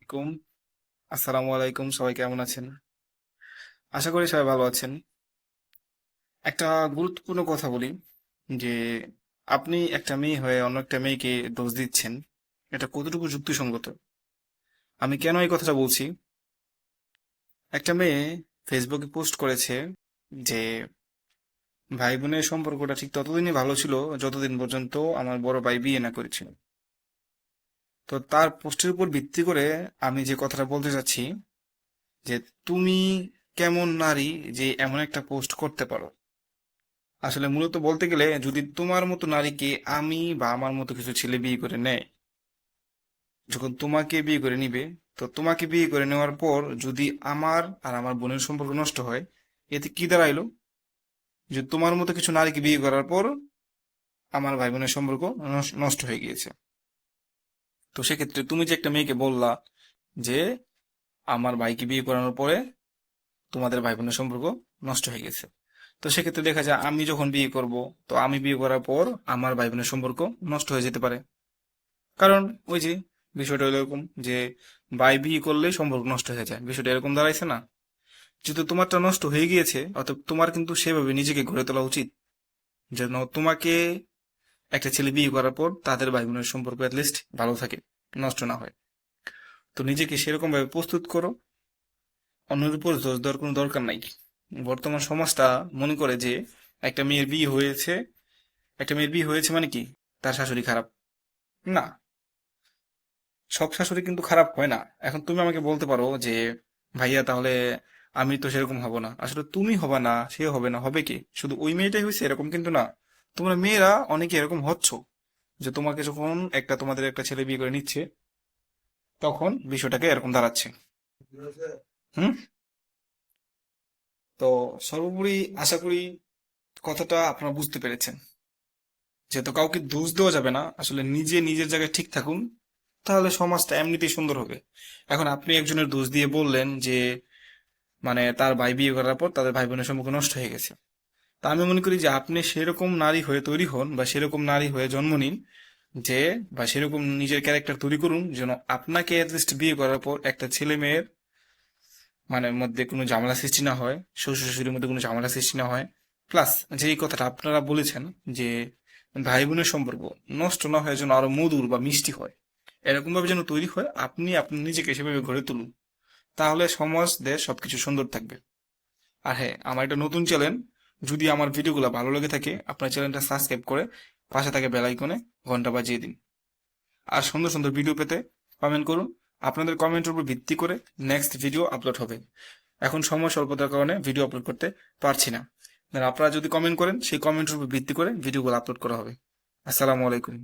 আলাইকুম। আসসালামু আলাইকুম, সবাই কেমন আছেন? আশা করি সবাই ভালো আছেন। একটা গুরুত্বপূর্ণ কথা বলি যে আপনি একটা মেয়ে হয়ে অন্য একটা মেয়েকে দোষ দিচ্ছেন, এটা কতটুকু যুক্তিসঙ্গত? আমি কেন এই কথাটা বলছি? একটা মেয়ে ফেসবুকে পোস্ট করেছে যে ভাই বোনের সম্পর্কটা ঠিক ততদিনই ভালো ছিল যতদিন পর্যন্ত আমার বড় ভাই বিয়ে না করেছিল। তো তার পোস্টের উপর ভিত্তি করে আমি যে কথাটা বলতে চাচ্ছি যে তুমি কেমন নারী যে এমন একটা পোস্ট করতে পারো। আসলে মূলত বলতে গেলে যদি তোমার মতো নারীকে আমি বা আমার মতো কিছু ছেলে বিয়ে করে নেয়, যখন তোমাকে বিয়ে করে নিবে, তো তোমাকে বিয়ে করে নেওয়ার পর যদি আমার আর আমার বোনের সম্পর্ক নষ্ট হয়, এতে কি দাঁড়াইলো? যে তোমার মতো কিছু নারীকে বিয়ে করার পর আমার ভাই বোনের সম্পর্ক নষ্ট হয়ে গিয়েছে। তো সেক্ষেত্রে তুমি যে একটা মেয়েকে বললা যে আমার ভাইকে বিয়ে করানোর পরে তোমাদের ভাই বোনের সম্পর্ক নষ্ট হয়ে গেছে, তো সেক্ষেত্রে দেখা যায় আমি যখন বিয়ে করব, তো আমি বিয়ে করার পর আমার ভাই বোনের সম্পর্ক নষ্ট হয়ে যেতে পারে। কারণ ওই যে বিষয়টা হলো এরকম যে ভাই বিয়ে করলেই সম্পর্ক নষ্ট হয়ে যায়, বিষয়টা এরকম দাঁড়াইছে না? যেহেতু তোমারটা নষ্ট হয়ে গিয়েছে, অতএব তোমার কিন্তু সেভাবে নিজেকে গড়ে তোলা উচিত যেন তোমাকে একটা ছেলে বিয়ে করার পর তাদের ভাই বোনের সম্পর্ক লিস্ট ভালো থাকে, নষ্ট না হয়। তো নিজেকে সেরকম ভাবে প্রস্তুত করো, অন্যের উপর দোষ দেওয়ার কোনো দরকার নাই। বর্তমান সমাজটা মনে করে যে একটা মেয়ের বিয়ে হয়েছে, একটা মেয়ের বিয়ে হয়েছে মানে কি তার শাশুড়ি খারাপ? না, সব শাশুড়ি কিন্তু খারাপ হয় না। এখন তুমি আমাকে বলতে পারো যে ভাইয়া তাহলে আমি তো সেরকম হব না। আসলে তুমি হবে না, সে হবে না, হবে কি শুধু ওই মেয়েটাই হয়েছে এরকম কিন্তু না। তোমরা মেয়েরা অনেকে এরকম হচ্ছ যে তোমাকে যখন তোমাদের একটা ছেলে বিয়ে করে নিচ্ছে, তখন বিষয়টাকে এরকম দাঁড়াচ্ছে। হুম। তো সর্বোপরি আশা করি কথাটা আপনারা বুঝতে পেরেছেন। যেহেতু কাউকে দোষ দেওয়া যাবে না, আসলে নিজে নিজের জায়গায় ঠিক থাকুন, তাহলে সমাজটা এমনিতেই সুন্দর হবে। এখন আপনি একজনের দোষ দিয়ে বললেন যে তার ভাই বিয়ে করার পর তাদের ভাই বোনের সম্পর্ক নষ্ট হয়ে গেছে। তা আমি মনে করি যে আপনি সেরকম নারী হয়ে তৈরি হন বা সেরকম নারী হয়ে জন্ম নিন যে, বা সেরকম নিজের ক্যারেক্টার তৈরি করুন যেন আপনাকে অ্যাটলিস্ট বিয়ে করার পর একটা ছেলে মেয়ের মধ্যে কোনো ঝামেলা সৃষ্টি না হয়, শ্বশুর শাশুড়ির মধ্যে কোনো ঝামেলা সৃষ্টি না হয়। প্লাস যে এই কথাটা আপনারা বলেছেন যে ভাই বোনের সম্পর্ক নষ্ট না হয় যেন আরো মধুর বা মিষ্টি হয়, এরকম ভাবে যেন তৈরি হয়, আপনি আপনি নিজেকে সেভাবে গড়ে তুলুন। তাহলে সমাজ দেশ সবকিছু সুন্দর থাকবে। আর হ্যাঁ, আমার একটা নতুন চ্যানেল, যদি আমার ভিডিওগুলো ভালো লেগে থাকে আপনার চ্যানেলটা সাবস্ক্রাইব করে পাশে থাকে বেল আইকনে ঘন্টা বাজিয়ে দিন। আর সুন্দর সুন্দর ভিডিও পেতে কমেন্ট করুন। আপনাদের কমেন্টের উপর ভিত্তি করে নেক্সট ভিডিও আপলোড হবে। এখন সময় স্বল্পতার কারণে ভিডিও আপলোড করতে পারছি না। আপনারা যদি কমেন্ট করেন সেই কমেন্টের উপর ভিত্তি করে ভিডিওগুলো আপলোড করা হবে। আসসালামু আলাইকুম।